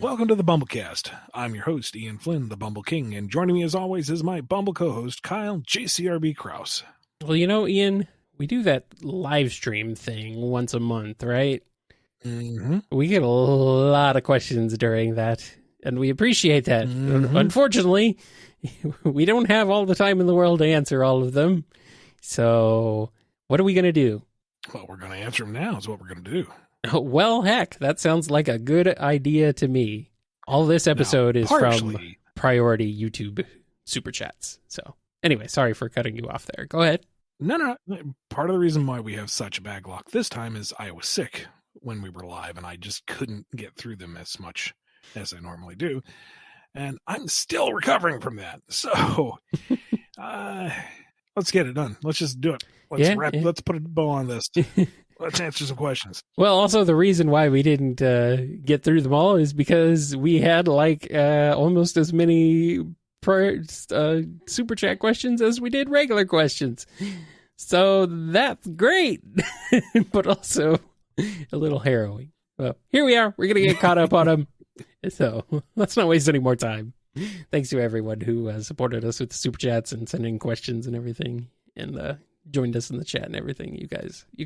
Welcome to the BumbleKast. I'm your host, Ian Flynn, the Bumble King, and joining me as always is my Bumble co-host, Kyle JCRB Krause. Well, you know, Ian, we do that live stream thing once a month, right? Mm-hmm. We get a lot of questions during that, and we appreciate that. Mm-hmm. Unfortunately, we don't have all the time in the world to answer all of them. So what are we going to do? Well, we're going to answer them now is what we're going to do. Well, heck, that sounds like a good idea to me. All this episode is from priority YouTube super chats. So anyway, sorry for cutting you off there. Go ahead. No. Part of the reason why we have such a backlog this time is I was sick when we were live, and I just couldn't get through them as much as I normally do. And I'm still recovering from that. So let's get it done. Let's just do it. Let's put a bow on this. Let's answer some questions. Well, also the reason why we didn't get through them all is because we had almost as many super chat questions as we did regular questions. So that's great, but also a little harrowing. Well, here we are. We're going to get caught up on them. So let's not waste any more time. Thanks to everyone who supported us with the super chats and sending questions and everything, and joined us in the chat and everything. You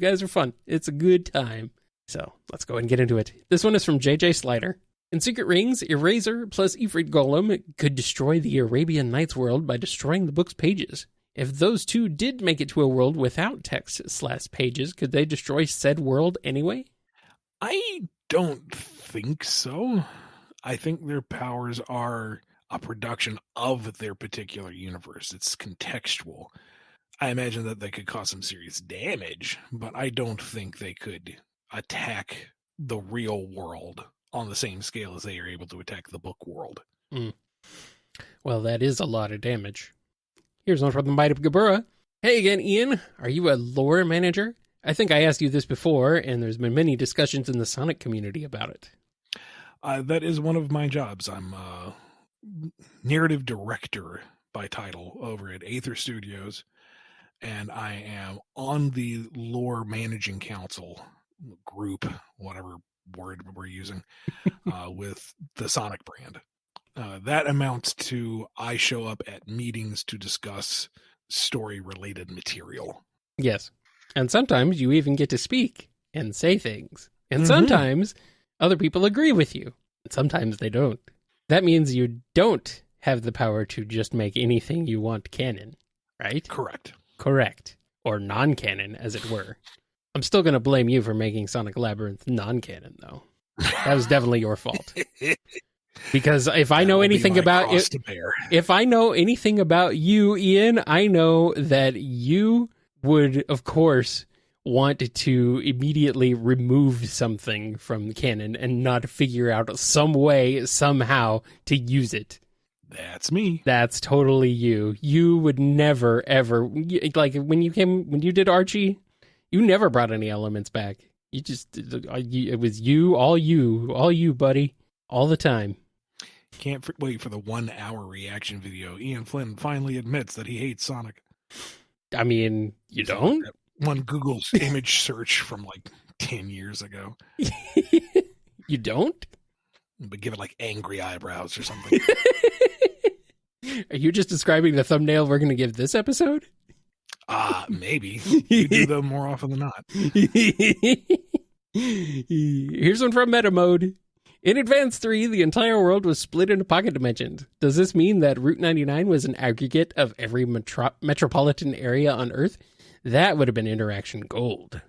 guys are fun. It's a good time. So let's go ahead and get into it. This one is from JJ Slider. In Secret Rings, Eraser plus Ifrit Golem could destroy the Arabian Nights world by destroying the book's pages. If those two did make it to a world without text/pages, could they destroy said world anyway? I don't think so. I think their powers are a production of their particular universe. It's contextual. I imagine that they could cause some serious damage, but I don't think they could attack the real world on the same scale as they are able to attack the book world. Well, that is a lot of damage. Here's one from the Might of Gabura. Hey again, Ian. Are you a lore manager? I think I asked you this before, and there's been many discussions in the Sonic community about it. That is one of my jobs. I'm a narrative director by title over at Aether Studios. And I am on the lore managing council group, whatever word we're using, with the Sonic brand. That amounts to I show up at meetings to discuss story-related material. Yes. And sometimes you even get to speak and say things. And sometimes other people agree with you. And sometimes they don't. That means you don't have the power to just make anything you want canon, right? Correct. Or non-canon, as it were. I'm still going to blame you for making Sonic Labyrinth non-canon, though. That was definitely your fault. Because if I know anything about it, if I know anything about you, Ian, I know that you would, of course, want to immediately remove something from canon and not figure out some way, somehow, to use it. That's me. That's totally you. You would never, ever, like when you did Archie, you never brought any elements back. You just, it was all you, buddy, all the time. Can't wait for the 1 hour reaction video. Ian Flynn finally admits that he hates Sonic. I mean, you don't? One Google's image search from like 10 years ago. You don't? But give it like angry eyebrows or something. Are you just describing the thumbnail we're going to give this episode? Maybe. You do them more often than not. Here's one from Meta Mode. In Advance 3, the entire world was split into pocket dimensions. Does this mean that Route 99 was an aggregate of every metropolitan area on Earth? That would have been interaction gold.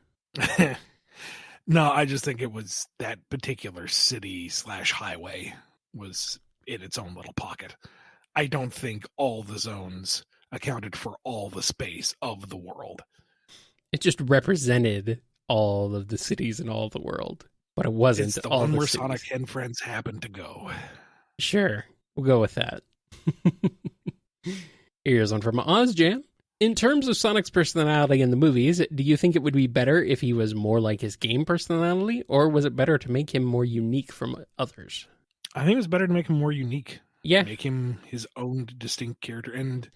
No, I just think it was that particular city/highway was in its own little pocket. I don't think all the zones accounted for all the space of the world. It just represented all of the cities in all the world, but it wasn't it's the all one the where cities. Sonic and friends happened to go. Sure, we'll go with that. Here's one from OzJam. In terms of Sonic's personality in the movies, do you think it would be better if he was more like his game personality, or was it better to make him more unique from others? I think it was better to make him more unique. Yeah. Make him his own distinct character. And,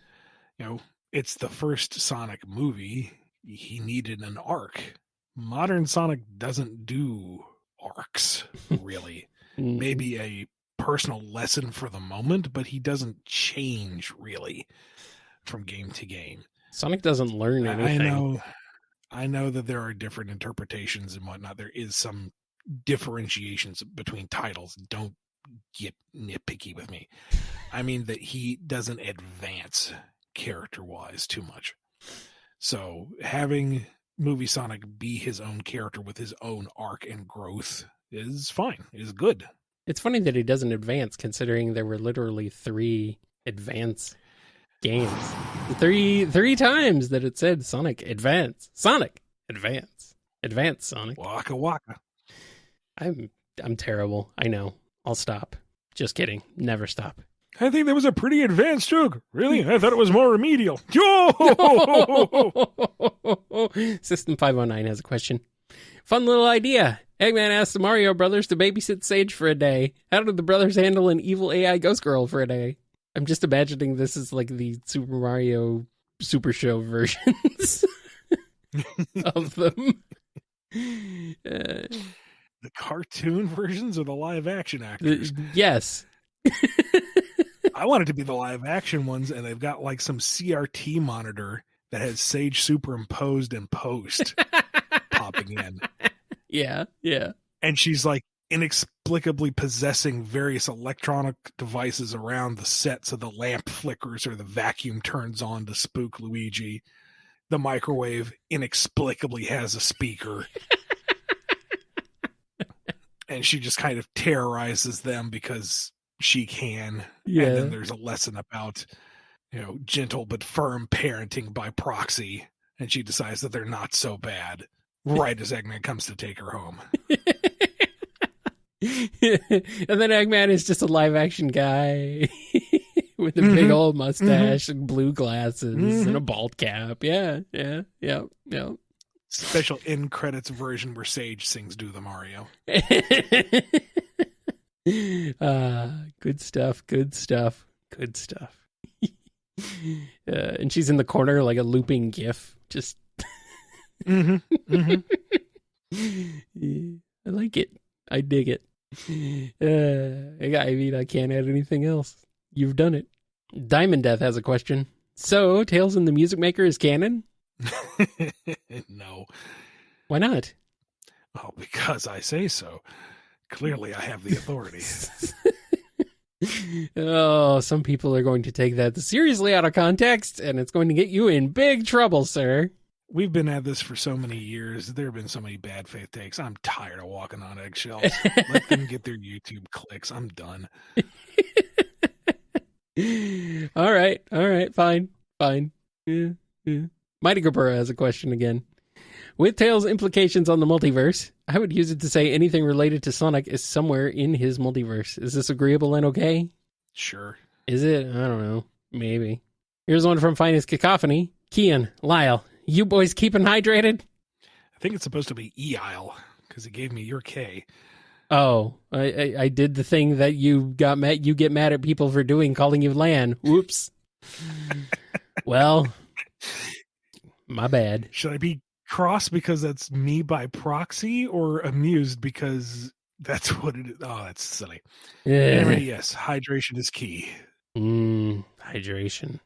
it's the first Sonic movie. He needed an arc. Modern Sonic doesn't do arcs, really. Maybe a personal lesson for the moment, but he doesn't change really from game to game. Sonic doesn't learn anything. I know that there are different interpretations and whatnot. There is some differentiations between titles. Don't get nitpicky with me. I mean that he doesn't advance character-wise too much. So having Movie Sonic be his own character with his own arc and growth is fine, is good. It's funny that he doesn't advance, considering there were literally 3 advance games. Three times that it said Sonic Advance, Sonic Advance, Advance Sonic. Waka waka. I'm terrible. I know. I'll stop. Just kidding. Never stop. I think that was a pretty advanced joke. Really? I thought it was more remedial. Yo! System 509 has a question. Fun little idea. Eggman asked the Mario brothers to babysit Sage for a day. How did the brothers handle an evil AI ghost girl for a day? I'm just imagining this is like the Super Mario Super Show versions of them. The cartoon versions or the live action actors? Yes. I want it to be the live action ones, and they've got like some CRT monitor that has Sage superimposed in post popping in. Yeah, yeah. And she's like inexplicably possessing various electronic devices around the set, so the lamp flickers or the vacuum turns on to spook Luigi. The microwave inexplicably has a speaker. And she just kind of terrorizes them because she can. Yeah. And then there's a lesson about, gentle but firm parenting by proxy. And she decides that they're not so bad right as Eggman comes to take her home. And then Eggman is just a live action guy with a big old mustache and blue glasses and a bald cap. Yeah. Special end credits version where Sage sings Do the Mario. Good stuff. And she's in the corner like a looping GIF. Just I like it. I dig it. I can't add anything else. You've done it. Diamond Death has a question. So, Tales in the Music Maker is canon? No. Why not? Oh, because I say so. Clearly, I have the authority. Oh, some people are going to take that seriously out of context, and it's going to get you in big trouble, sir. We've been at this for so many years. There have been so many bad faith takes. I'm tired of walking on eggshells. Let them get their YouTube clicks. I'm done. All right. Fine. Yeah. Mighty Gabura has a question again. With Tails' implications on the multiverse, I would use it to say anything related to Sonic is somewhere in his multiverse. Is this agreeable and okay? Sure. Is it? I don't know. Maybe. Here's one from Finest Cacophony. Kian, Lyle, you boys keeping hydrated? I think it's supposed to be E-Isle, because it gave me your K. Oh, I did the thing that you get mad at people for doing, calling you Lan. Whoops. Well, my bad. Should I be cross because that's me by proxy, or amused because that's what it is? Oh, that's silly. Anyway, yes, hydration is key. Hydration.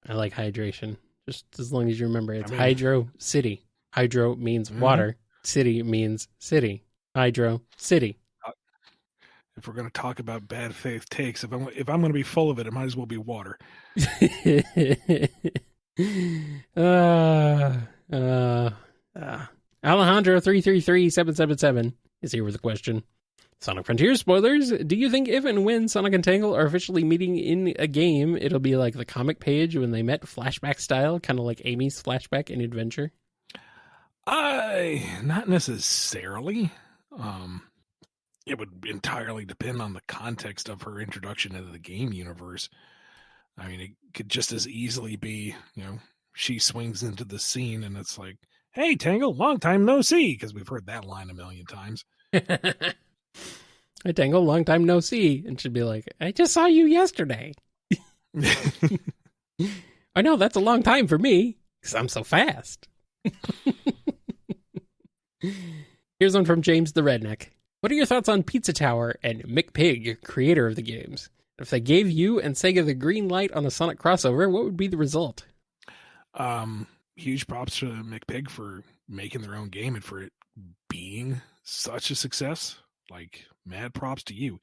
I like hydration. Just as long as you remember, it's Hydro City. Hydro means water. City means city. Hydro City. If we're going to talk about bad faith takes, if I'm going to be full of it, it might as well be water. Alejandro 333777 is here with a question. Sonic Frontiers spoilers. Do you think if and when Sonic and Tangle are officially meeting in a game, it'll be like the comic page when they met, flashback style, kind of like Amy's flashback in Adventure? Not necessarily. It would entirely depend on the context of her introduction into the game universe. I mean, it could just as easily be, she swings into the scene and it's like, hey, Tangle, long time no see, because we've heard that line a million times. Hey, Tangle, long time no see. And she'd be like, I just saw you yesterday. I know, that's a long time for me, because I'm so fast. Here's one from James the Redneck. What are your thoughts on Pizza Tower and McPig, creator of the games? If they gave you and Sega the green light on a Sonic crossover, what would be the result? Huge props to McPig for making their own game and for it being such a success. Like, mad props to you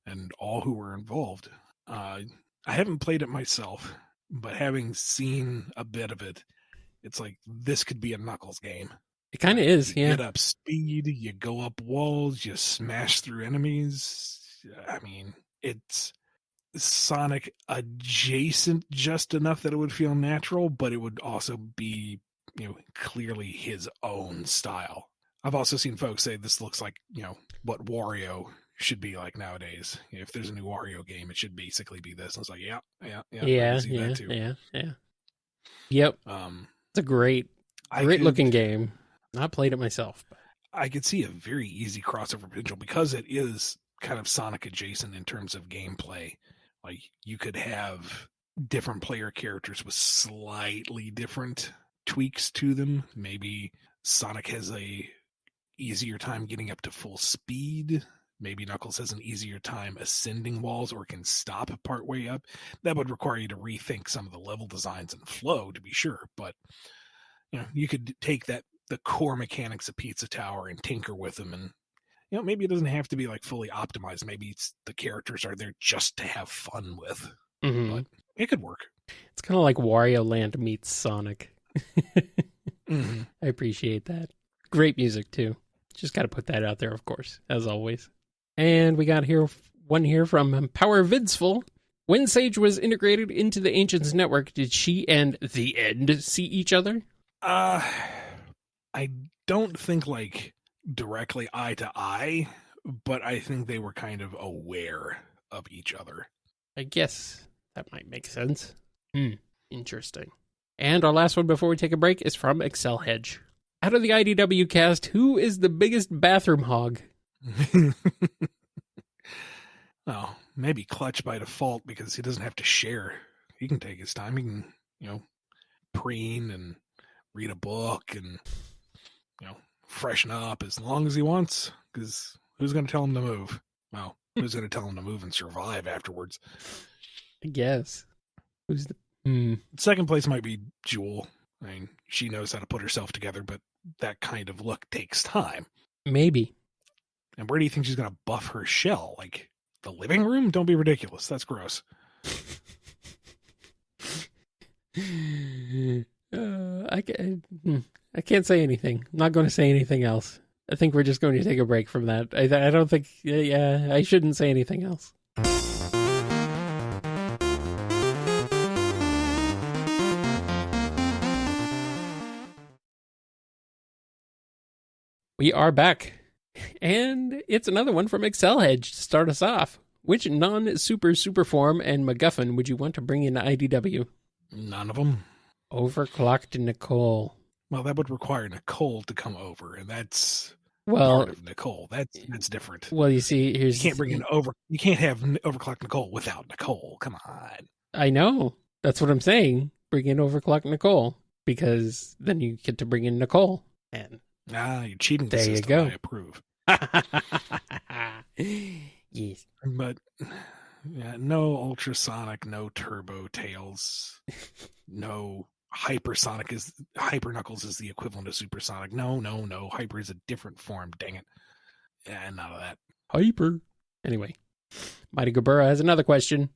and all who were involved. I haven't played it myself, but having seen a bit of it, it's like this could be a Knuckles game. It kind of is, You yeah. get up speed, you go up walls, you smash through enemies. I mean, it's Sonic adjacent just enough that it would feel natural, but it would also be, clearly his own style. I've also seen folks say this looks like, what Wario should be like nowadays. If there's a new Wario game, it should basically be this. And it's like, yeah. Yep. It's a great looking could, game. Not played it myself. But I could see a very easy crossover potential because it is kind of Sonic adjacent in terms of gameplay. Like, you could have different player characters with slightly different tweaks to them. Maybe Sonic has a easier time getting up to full speed. Maybe Knuckles has an easier time ascending walls or can stop partway up. That would require you to rethink some of the level designs and flow, to be sure. But, you could take the core mechanics of Pizza Tower and tinker with them, and maybe it doesn't have to be like fully optimized. Maybe it's the characters are there just to have fun with. Mm-hmm. But it could work. It's kind of like Wario Land meets Sonic. Mm-hmm. I appreciate that. Great music too. Just got to put that out there, of course, as always. And we got one here from Power Vidsful. When Sage was integrated into the Ancients network, did she and the End see each other? I don't think like directly eye to eye, but I think they were kind of aware of each other. I guess that might make sense. Interesting. And our last one before we take a break is from Excel Hedge. Out of the IDW cast, who is the biggest bathroom hog? Oh, maybe Clutch by default because he doesn't have to share. He can take his time. He can, preen and read a book and, freshen up as long as he wants. Because who's going to tell him to move? Well, who's going to tell him to move and survive afterwards? I guess. Who's the... Second place might be Jewel. I mean, she knows how to put herself together, but that kind of look takes time. Maybe. And where do you think she's going to buff her shell? Like, the living room? Don't be ridiculous. That's gross. I can't say anything. I'm not going to say anything else. I think we're just going to take a break from that. I don't think... Yeah, I shouldn't say anything else. We are back. And it's another one from Excel Hedge to start us off. Which non-super form and MacGuffin would you want to bring into IDW? None of them. Overclocked Nicole. Well, that would require Nicole to come over, and that's part of Nicole. That's different. Well, you see, you can't have Overclocked Nicole without Nicole. Come on. I know. That's what I'm saying. Bring in Overclocked Nicole, because then you get to bring in Nicole. And you're cheating the there system. You go. I approve. Yes. But no ultrasonic, no turbo tails, no Hyper Knuckles is the equivalent of supersonic. No. Hyper is a different form. Dang it. Yeah, none of that. Hyper. Anyway, Mighty Gabura has another question.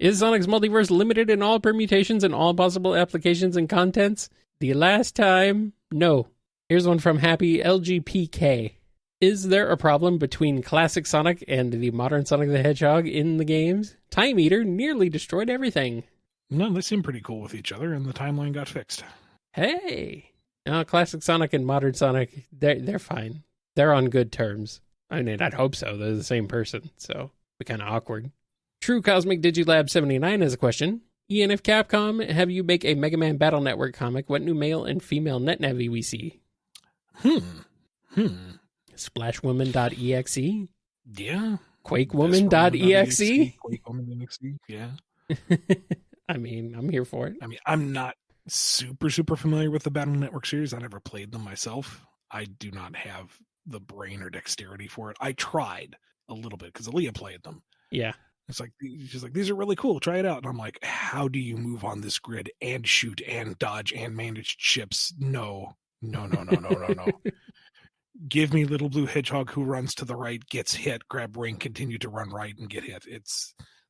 Is Sonic's multiverse limited in all permutations and all possible applications and contents? The last time, no. Here's one from Happy LGPK. Is there a problem between classic Sonic and the modern Sonic the Hedgehog in the games? Time Eater nearly destroyed everything. No, they seem pretty cool with each other, and the timeline got fixed. Hey! No, classic Sonic and modern Sonic, they're fine. They're on good terms. I mean, I'd hope so. They're the same person, so it'd be kind of awkward. True Cosmic Digilab 79 has a question. Ian, if Capcom have you make a Mega Man Battle Network comic, what new male and female NetNavi we see? Splashwoman.exe? Yeah. Quakewoman.exe? Quakewoman.exe, yeah. I mean, I'm here for it. I mean, I'm not super familiar with the Battle Network series. I never played them myself. I do not have the brain or dexterity for it. I tried a little bit because Aaliyah played them. Yeah. It's like, she's like, these are really cool. Try it out. And I'm like, how do you move on this grid and shoot and dodge and manage chips? No. Give me Little Blue Hedgehog who runs to the right, gets hit, grab ring, continue to run right and get hit.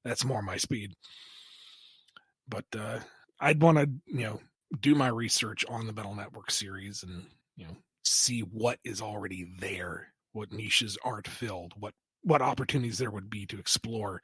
That's more my speed. But I'd want to, do my research on the Battle Network series and, see what is already there, what niches aren't filled, what opportunities there would be to explore,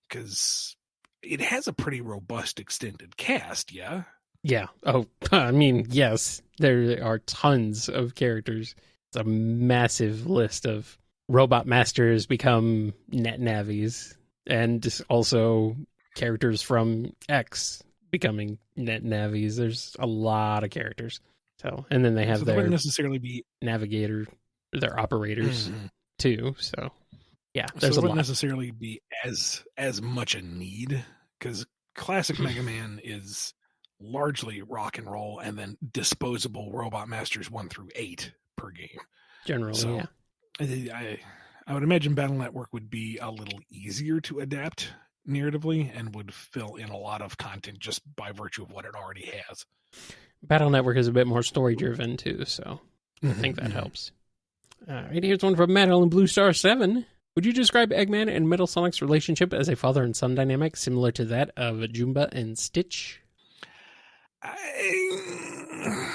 because it has a pretty robust extended cast, yeah? Yeah. Oh, I mean, yes, there are tons of characters. It's a massive list of robot masters become net navies, and also characters from X becoming net navies. There's a lot of characters. So, and then they have their wouldn't necessarily be navigator, their operators too. So, yeah, there's so it a lot. wouldn't necessarily be as much a need, because classic Mega Man is largely rock and roll, and then disposable Robot Masters 1 through 8 per game. Generally, so, yeah. I would imagine Battle Network would be a little easier to adapt narratively and would fill in a lot of content just by virtue of what it already has. Battle Network is a bit more story driven too, so I think that helps. All right, here's one from Madeline Blue Star 7. Would you describe Eggman and Metal Sonic's relationship as a father and son dynamic similar to that of Jumba and Stitch? I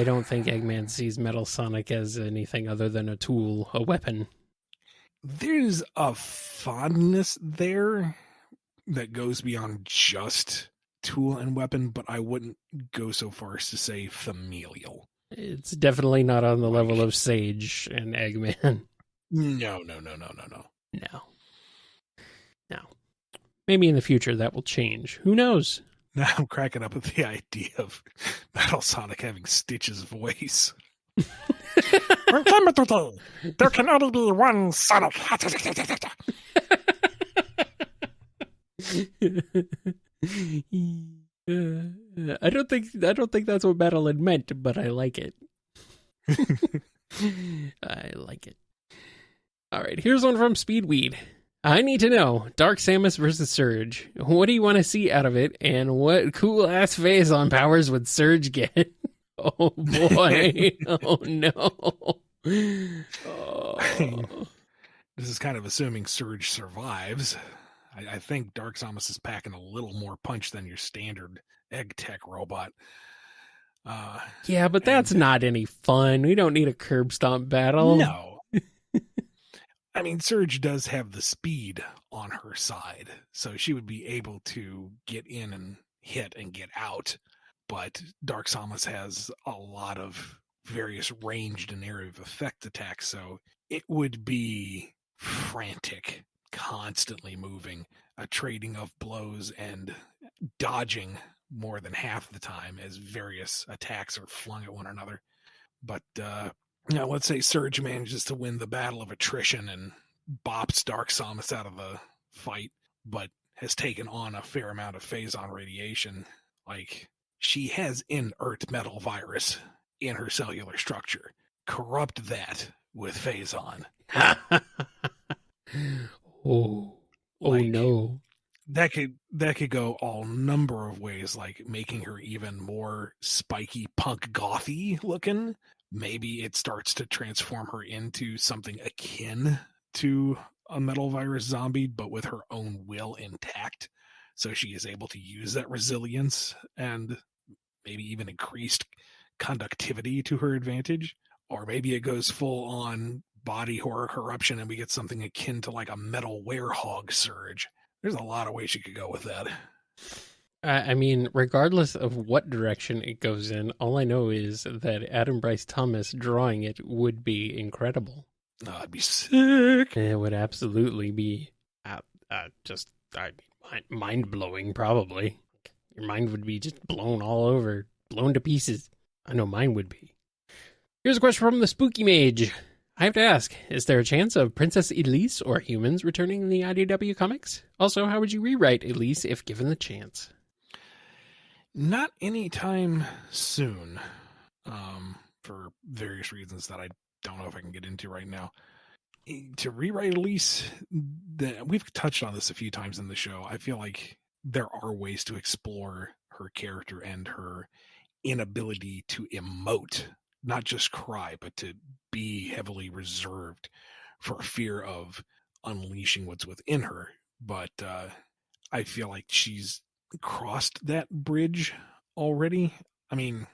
don't think Eggman sees Metal Sonic as anything other than a tool, a weapon. There's a fondness there that goes beyond just tool and weapon, but I wouldn't go so far as to say familial. It's definitely not on the level of Sage and Eggman. No. Maybe in the future that will change. Who knows? Now I'm cracking up at the idea of Metal Sonic having Stitch's voice. There can only be one Sonic. I don't think that's what Madeline meant, but I like it. I like it. All right, here's one from Speedweed. I need to know, Dark Samus versus Surge. What do you want to see out of it, and what cool-ass phase-on powers would Surge get? Oh, boy. Oh, no. Oh. This is kind of assuming Surge survives. I think Dark Samus is packing a little more punch than your standard egg tech robot. Yeah, but that's not any fun. We don't need a curb stomp battle. No. I mean, Surge does have the speed on her side, so she would be able to get in and hit and get out. But Dark Samus has a lot of various ranged and area of effect attacks, so it would be frantic, constantly moving, a trading of blows and dodging more than half the time as various attacks are flung at one another. But let's say Surge manages to win the battle of attrition and bops Dark Samus out of the fight, but has taken on a fair amount of phase-on radiation. Like, she has inert metal virus in her cellular structure. Corrupt that with phase-on. Oh no. That could go all number of ways, like making her even more spiky punk gothy looking. Maybe it starts to transform her into something akin to a metal virus zombie, but with her own will intact. So she is able to use that resilience and maybe even increased conductivity to her advantage. Or maybe it goes full on body horror corruption and we get something akin to like a metal werehog Surge. There's a lot of ways you could go with that. I mean, regardless of what direction it goes in, all I know is that Adam Bryce Thomas drawing it would be incredible. Oh, it'd be sick. It would absolutely be mind-blowing, probably. Your mind would be just blown all over, blown to pieces. I know mine would be. Here's a question from the Spooky Mage. I have to ask, is there a chance of Princess Elise or humans returning in the IDW comics? Also, how would you rewrite Elise if given the chance? Not anytime soon, for various reasons that I don't know if I can get into right now. To re-release, we've touched on this a few times in the show. I feel like there are ways to explore her character and her inability to emote, not just cry, but to be heavily reserved for fear of unleashing what's within her. But I feel like she's crossed that bridge already. I mean,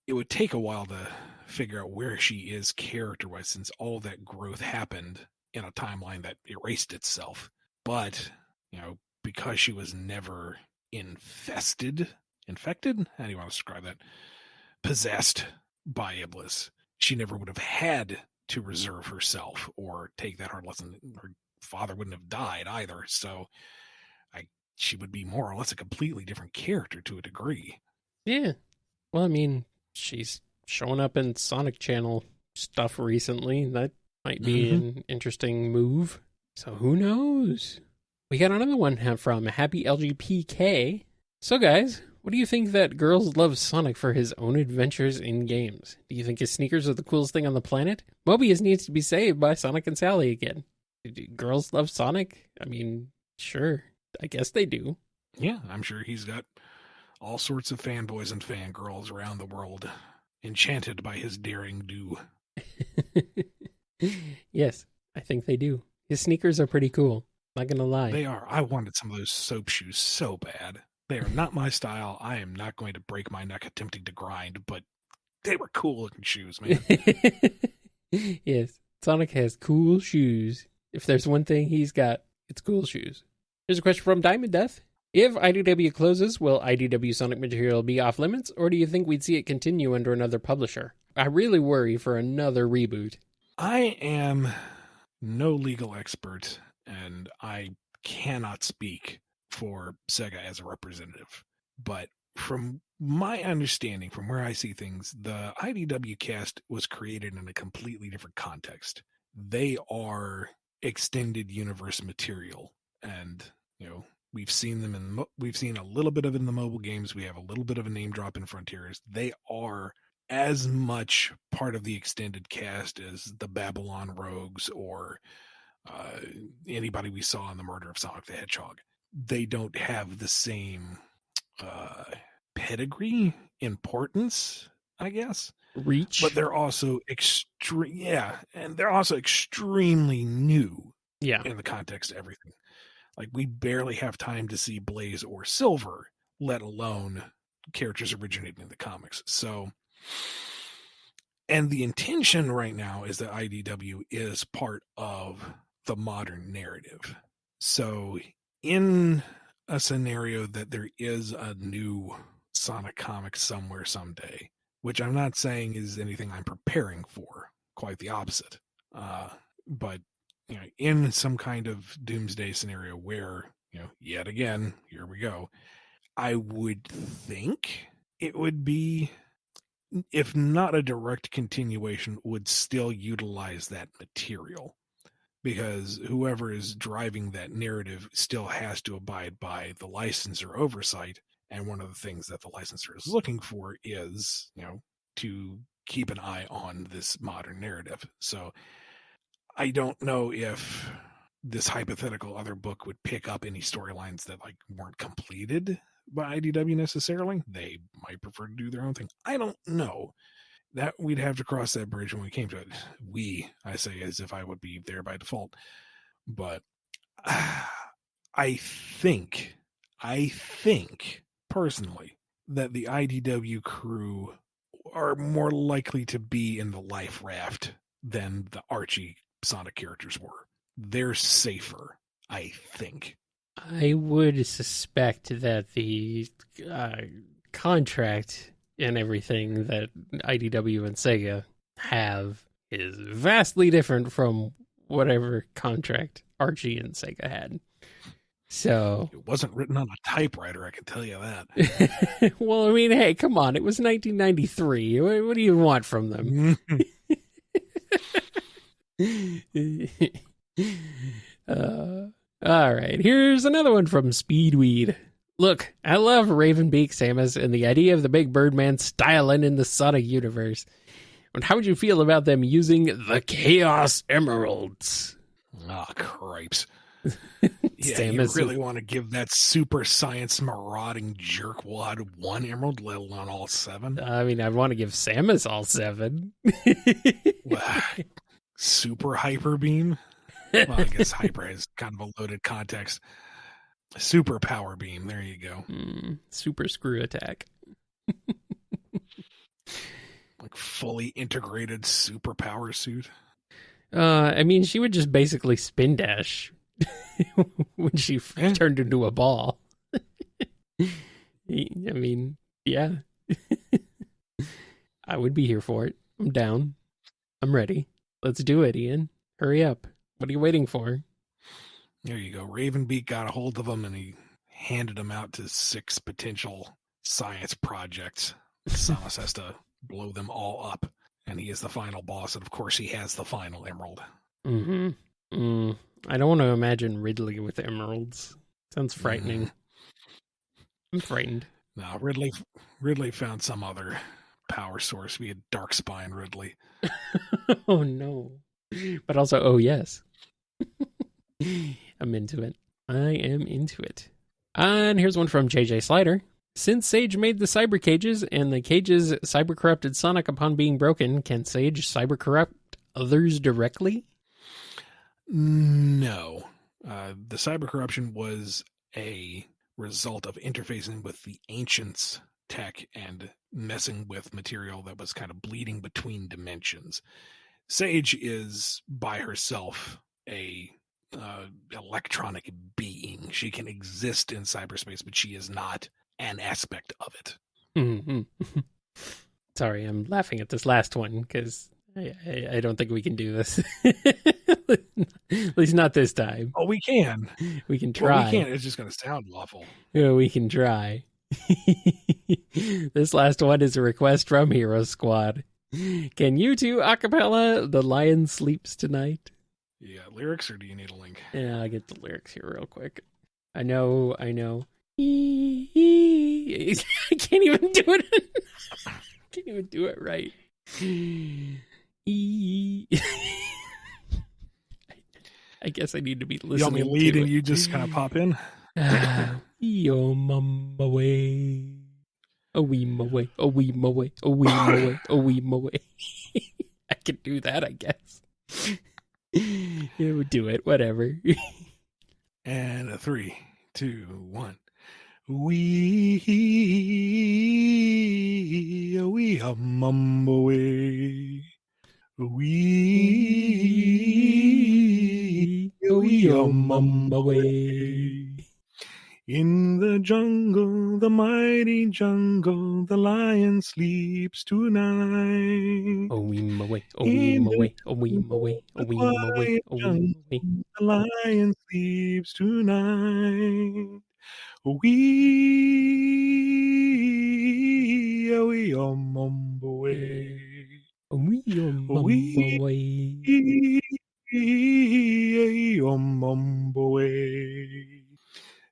it would take a while to figure out where she is character-wise, since all that growth happened in a timeline that erased itself. But, because she was never infected? How do you want to describe that? Possessed by Iblis. She never would have had to reserve herself or take that hard lesson. Her father wouldn't have died either, so she would be more or less a completely different character to a degree. Yeah. Well, I mean, she's showing up in Sonic Channel stuff recently. That might be an interesting move. So who knows? We got another one from Happy LGPK. So guys, what do you think that girls love Sonic for his own adventures in games? Do you think his sneakers are the coolest thing on the planet? Mobius needs to be saved by Sonic and Sally again. Do girls love Sonic? I mean, sure. I guess they do. Yeah, I'm sure he's got all sorts of fanboys and fangirls around the world enchanted by his daring do. Yes, I think they do. His sneakers are pretty cool. Not gonna lie. They are. I wanted some of those soap shoes so bad. They are not my style. I am not going to break my neck attempting to grind, but they were cool looking shoes, man. Yes, Sonic has cool shoes. If there's one thing he's got, it's cool shoes. Here's a question from Diamond Death. If IDW closes, will IDW Sonic material be off limits, or do you think we'd see it continue under another publisher? I really worry for another reboot. I am no legal expert, and I cannot speak for Sega as a representative. But from my understanding, from where I see things, the IDW cast was created in a completely different context. They are extended universe material, and we've seen them we've seen a little bit of it in the mobile games. We have a little bit of a name drop in Frontiers. They are as much part of the extended cast as the Babylon Rogues or anybody we saw in the Murder of Sonic the Hedgehog. They don't have the same pedigree, importance, I guess. Reach. But they're also they're also extremely new in the context of everything. Like, we barely have time to see Blaze or Silver, let alone characters originating in the comics. So, and the intention right now is that IDW is part of the modern narrative. So, in a scenario that there is a new Sonic comic somewhere someday, which I'm not saying is anything I'm preparing for, quite the opposite. But in some kind of doomsday scenario where, yet again, here we go, I would think it would be, if not a direct continuation, would still utilize that material. Because whoever is driving that narrative still has to abide by the licensor oversight. And one of the things that the licensor is looking for is, to keep an eye on this modern narrative. So I don't know if this hypothetical other book would pick up any storylines that weren't completed by IDW necessarily. They might prefer to do their own thing. I don't know. That we'd have to cross that bridge when we came to it. I say as if I would be there by default. But I think personally that the IDW crew are more likely to be in the life raft than the Archie Sonic characters were. They're safer, I think. I would suspect that the contract and everything that IDW and Sega have is vastly different from whatever contract Archie and Sega had. So it wasn't written on a typewriter, I can tell you that. Well, I mean, hey, come on. It was 1993. What do you want from them? All right, here's another one from Speedweed. Look, I love Ravenbeak, Samus, and the idea of the big Birdman styling in the Sonic universe. And how would you feel about them using the Chaos Emeralds? Ah, cripes. Yeah, Samus, you really want to give that super science marauding jerkwad 1 emerald, let alone all 7? I mean, I'd want to give Samus all 7. Super hyper beam? Well, I guess hyper has kind of a loaded context. Super power beam. There you go. Super screw attack. Like fully integrated super power suit. I mean, she would just basically spin dash when she turned into a ball. I mean, yeah. I would be here for it. I'm down. I'm ready. Let's do it, Ian. Hurry up. What are you waiting for? There you go. Ravenbeak got a hold of him and he handed him out to 6 potential science projects. Samus has to blow them all up. And he is the final boss. And of course, he has the final emerald. I don't want to imagine Ridley with emeralds. Sounds frightening. I'm frightened. No, Ridley found some other power source. We had Darkspine Ridley. Oh, no. But also, oh, yes. I'm into it. I am into it. And here's one from JJ Slider. Since Sage made the cyber cages and the cages cyber corrupted Sonic upon being broken, can Sage cyber corrupt others directly? No. The cyber corruption was a result of interfacing with the Ancients tech and messing with material that was kind of bleeding between dimensions. Sage is by herself a electronic being. She can exist in cyberspace, but she is not an aspect of it. Mm-hmm. Sorry, I'm laughing at this last one because I don't think we can do this. At least not this time. Oh, we can. We can try. Well, we can't. It's just going to sound awful. Yeah, we can try. This last one is a request from Hero Squad. Can you two acapella The Lion Sleeps Tonight? Yeah, lyrics, or do you need a link? Yeah, I'll get the lyrics here real quick. I know. I can't even do it. Can't even do it right. I guess I need to be listening. You want me to lead and you just kind of pop in? Yo, mama way. A wee my way, a wee my way, a wee my way, a wee my way. I can do that, I guess. Yeah, we'll do it, whatever. And a 3, 2, 1. We a mumble way. We a mumble way. In the jungle, the mighty jungle, the lion sleeps tonight. Oh, wee my way, oh, wee my way, oh, wee my way, oh, wee my way, oh, wee my way. The lion sleeps tonight. We a mumble way. We a mumble way. We a mumble way.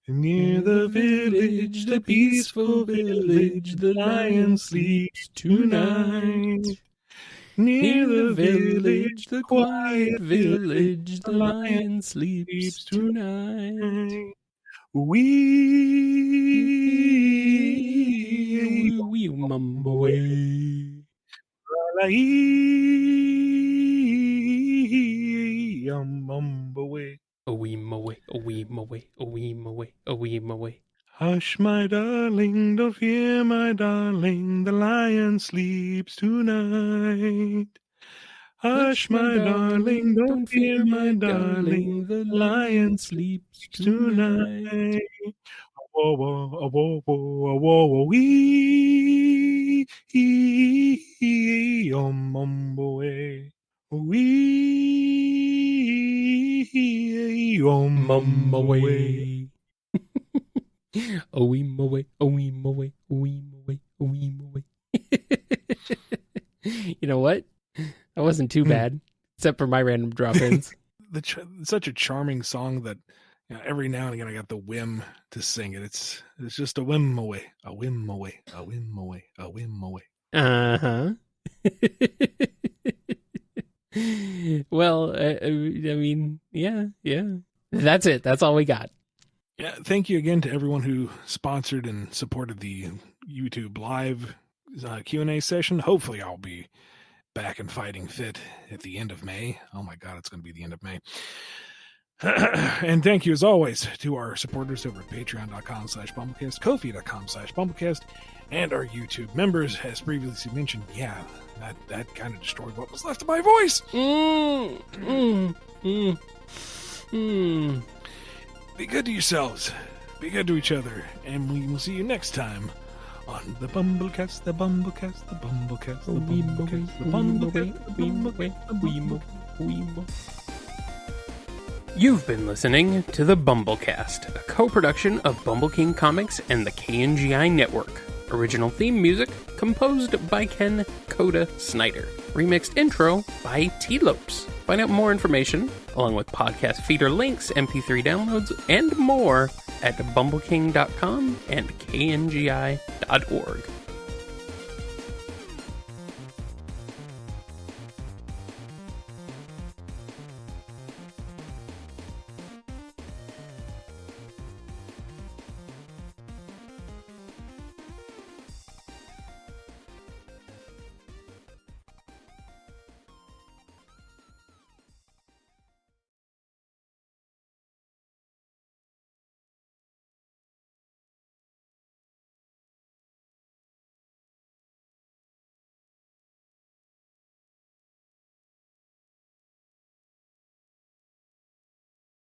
Near the village, the peaceful village, the lion sleeps tonight. Near the village, the quiet village, the lion sleeps tonight. We mumble away. Mumble away. A wee my way, a wee my way, a wee my way, a wee my way. Hush, my darling, don't fear, my darling, the lion sleeps tonight. Hush, my darling, don't fear, my darling, the lion sleeps tonight. Whoa, whoa, whoa, whoa, whoa, wee, mumble way. Wee, mumble way. Oh, wee my way, oh, wee my way, oh, wee my way, oh, wee my way. You know what? That wasn't too bad, except for my random drop-ins. Such a charming song that every now and again I got the whim to sing it. It's just a whim away, a whim away, a whim away, a whim away. Uh-huh. Well, I mean, yeah. That's it. That's all we got. Yeah, thank you again to everyone who sponsored and supported the YouTube live Q&A session. Hopefully I'll be back and fighting fit at the end of May. Oh my God, it's going to be the end of May. And thank you, as always, to our supporters over at patreon.com/BumbleKast, Ko-fi.com/BumbleKast, and our YouTube members. As previously mentioned, yeah, that kind of destroyed what was left of my voice. Be good to yourselves. Be good to each other. And we will see you next time on the BumbleKast, the BumbleKast, the BumbleKast, the BumbleKast, the BumbleKast, the BumbleKast. You've been listening to the BumbleKast, a co-production of Bumble King Comics and the KNGI Network. Original theme music composed by Ken Coda Snyder. Remixed intro by T-Lopes. Find out more information, along with podcast feeder links, MP3 downloads, and more at bumbleking.com and kngi.org.